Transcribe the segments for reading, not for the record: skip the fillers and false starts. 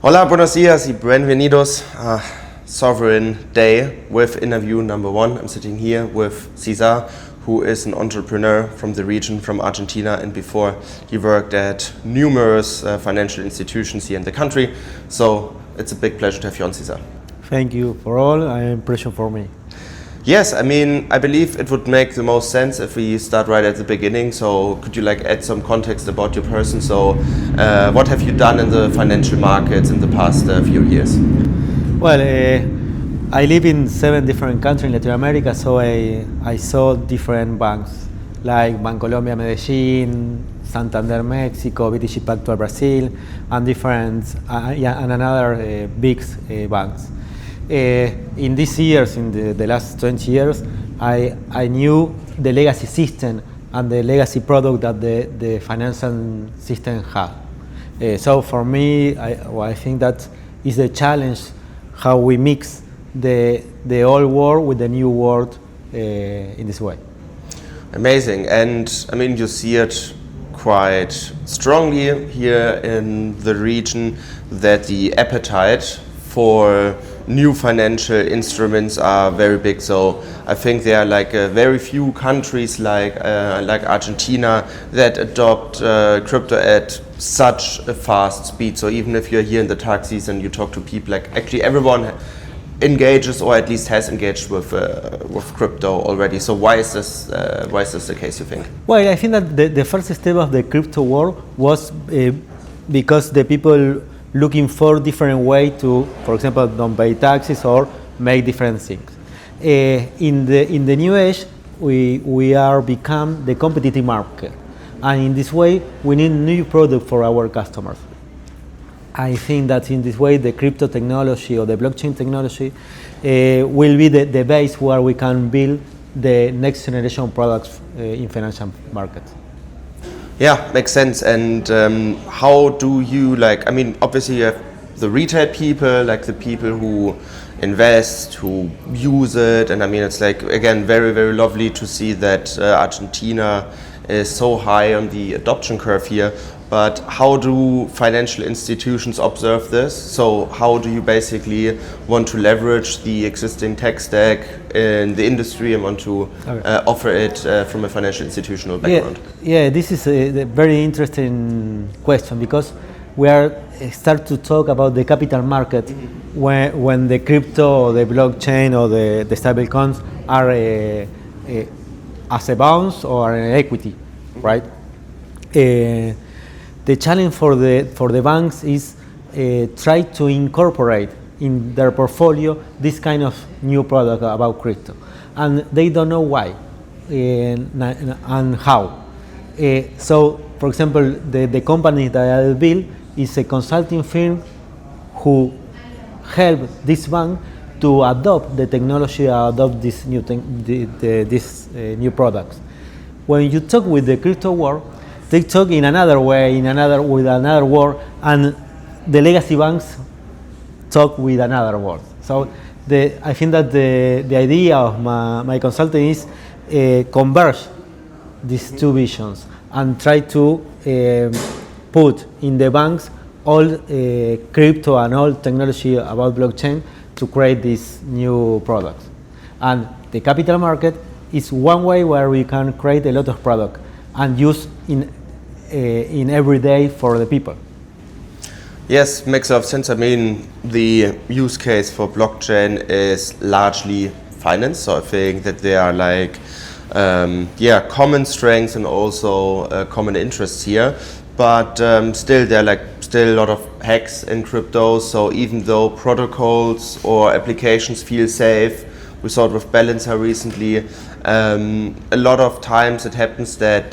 Hola, buenos días y bienvenidos. Sovereign Day with interview number 1. I'm sitting here with Cesar, who is an entrepreneur from the region, from Argentina, and before he worked at numerous financial institutions here in the country. So it's a big pleasure to have you on, Cesar. Thank you for all, and pleasure for me. Yes, I mean, I believe it would make the most sense if we start right at the beginning. So could you add some context about your person? So what have you done in the financial markets in the past few years? Well, I live in 7 different countries in Latin America, so I saw different banks like Bancolombia, Medellin, Santander, Mexico, BTG Pactual, Brazil, and different and another big banks. In these years, in the last 20 years, I knew the legacy system and the legacy product that the financial system had. So for me, I think that is the challenge, how we mix the old world with the new world in this way. Amazing. And I mean, you see it quite strongly here in the region that the appetite for new financial instruments are very big. So I think there are very few countries like Argentina that adopt crypto at such a fast speed. So even if you're here in the tax season, you talk to people, actually everyone engages or at least has engaged with crypto already. So why is this the case, you think? Well, I think that the first step of the crypto world was because the people looking for different way to, for example, don't pay taxes or make different things. In the new age, we are become the competitive market, and in this way, we need new product for our customers. I think that in this way, the crypto technology or the blockchain technology will be the base where we can build the next generation products in financial markets. Yeah, makes sense. And how do you I mean, obviously you have the retail people, the people who invest, who use it. And I mean, it's again, very, very lovely to see that Argentina is so high on the adoption curve here. But how do financial institutions observe this? So how do you basically want to leverage the existing tech stack in the industry and want to offer it from a financial institutional background? Yeah, this is a very interesting question, because we are start to talk about the capital market when the crypto or the blockchain or the stable coins are as a bonds or an equity, right? The challenge for the banks is try to incorporate in their portfolio this kind of new product about crypto, and they don't know why and how. So, for example, the company that I built is a consulting firm who help this bank to adopt the technology, adopt this new products. When you talk with the crypto world, they talk in another way, with another word, and the legacy banks talk with another word. So I think that the idea of my consulting is converge these two visions and try to put in the banks all crypto and all technology about blockchain to create these new products. And the capital market is one way where we can create a lot of product and use in every day for the people. Yes, makes a lot of sense. I mean, the use case for blockchain is largely finance. So I think that there are common strengths and also common interests here. But still, there are still a lot of hacks in crypto. So even though protocols or applications feel safe, we saw it with Balancer recently. A lot of times it happens that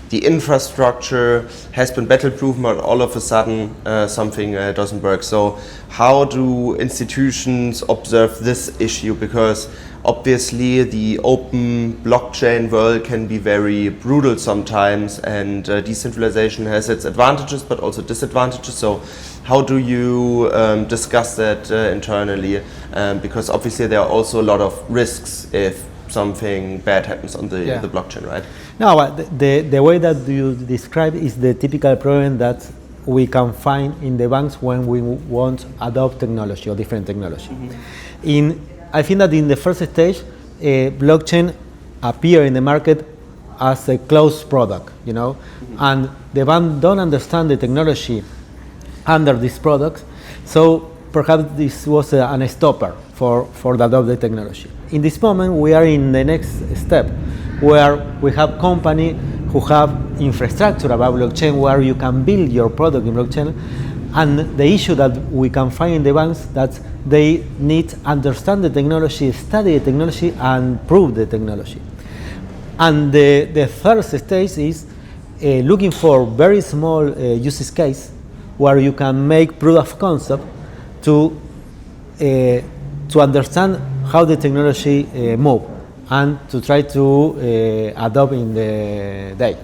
the infrastructure has been battle-proven, but all of a sudden something doesn't work. So how do institutions observe this issue? Because obviously the open blockchain world can be very brutal sometimes, and decentralization has its advantages but also disadvantages. So how do you discuss that internally? Because obviously there are also a lot of risks if something bad happens on the blockchain, right? No, the way that you describe is the typical problem that we can find in the banks when we want to adopt technology or different technology. I think that in the first stage, blockchain appear in the market as a closed product, and the bank don't understand the technology under these products, so perhaps this was an stopper for the adopt the technology. In this moment, we are in the next step, where we have companies who have infrastructure about blockchain, where you can build your product in blockchain, and the issue that we can find in the banks that they need to understand the technology, study the technology, and prove the technology. And the third stage is looking for very small use case where you can make proof of concept to understand how the technology move and to try to adopt in the day.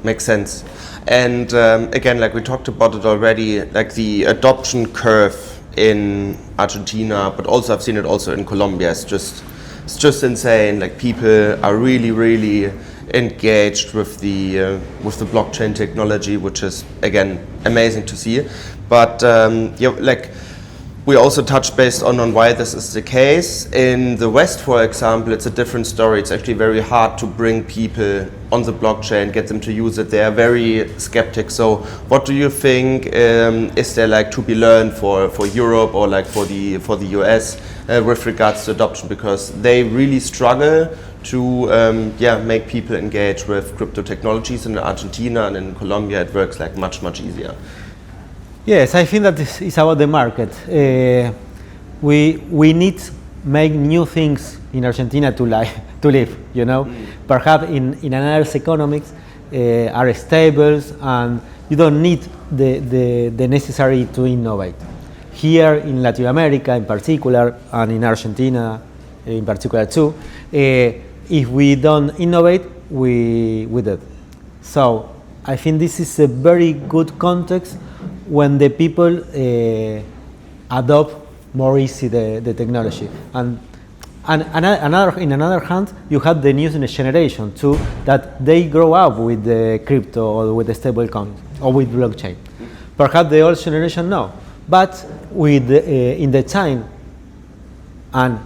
Makes sense. And again, like we talked about it already, like the adoption curve in Argentina, but also I've seen it also in Colombia, it's just insane. Like people are really engaged with the blockchain technology, which is again amazing to see. But like we also touched based on why this is the case. In the West, for example, it's a different story. It's actually very hard to bring people on the blockchain, get them to use it. They are very skeptic. So what do you think is there like to be learned for Europe or like for the US with regards to adoption? Because they really struggle to make people engage with crypto technologies. In Argentina and in Colombia, it works like much easier. Yes, I think that this is about the market. We need to make new things in Argentina to live. Perhaps in another economics are stable, and you don't need the necessary to innovate. Here in Latin America, in particular, and in Argentina, in particular too, if we don't innovate, we did. So I think this is a very good context when the people adopt more easy the technology. And in another hand, you have the new generation too, that they grow up with the crypto or with the stable coin or with blockchain. Perhaps the old generation no, but with in the time and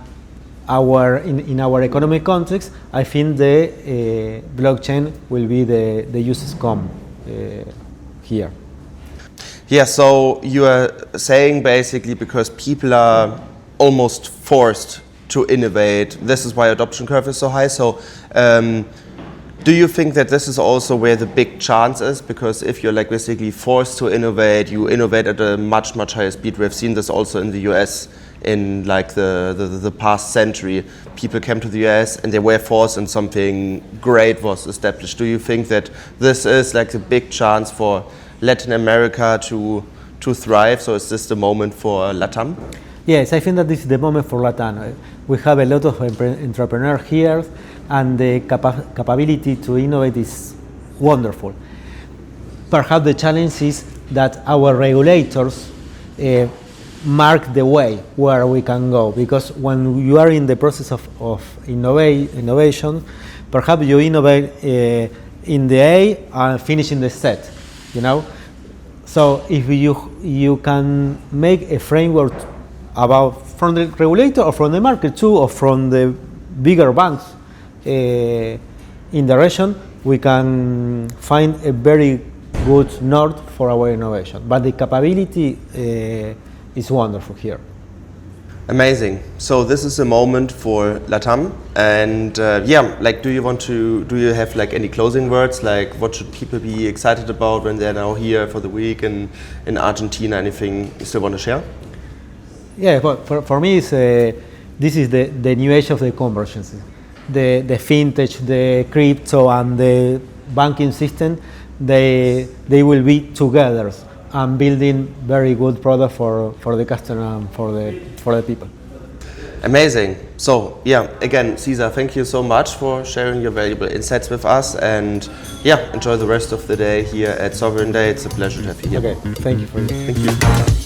in our economic context, I think the blockchain will be the uses come here. Yeah, so you are saying basically because people are almost forced to innovate, this is why adoption curve is so high. So do you think that this is also where the big chance is? Because if you're like basically forced to innovate, you innovate at a much higher speed. We've seen this also in the US in like the past century. People came to the US and they were forced and something great was established. Do you think that this is like the big chance for Latin America to thrive? So is this the moment for Latam? Yes, I think that this is the moment for Latam. We have a lot of entrepreneurs here, and the capability to innovate is wonderful. Perhaps the challenge is that our regulators mark the way where we can go, because when you are in the process of innovation, perhaps you innovate in the A and finish in the Z. So if you can make a framework about from the regulator or from the market too, or from the bigger banks in the region, we can find a very good north for our innovation. But the capability is wonderful here. Amazing. So this is a moment for Latam, and do you have like any closing words? Like what should people be excited about when they're now here for the week in Argentina? Anything you still want to share? Yeah, for me, this is the new age of the convergence. The fintech, the crypto, and the banking system, they will be together and building very good product for the customer and for the people. Amazing. So again, Cesar, thank you so much for sharing your valuable insights with us, and enjoy the rest of the day here at Sovereign Day. It's a pleasure to have you here. Okay, thank you for this. Thank you.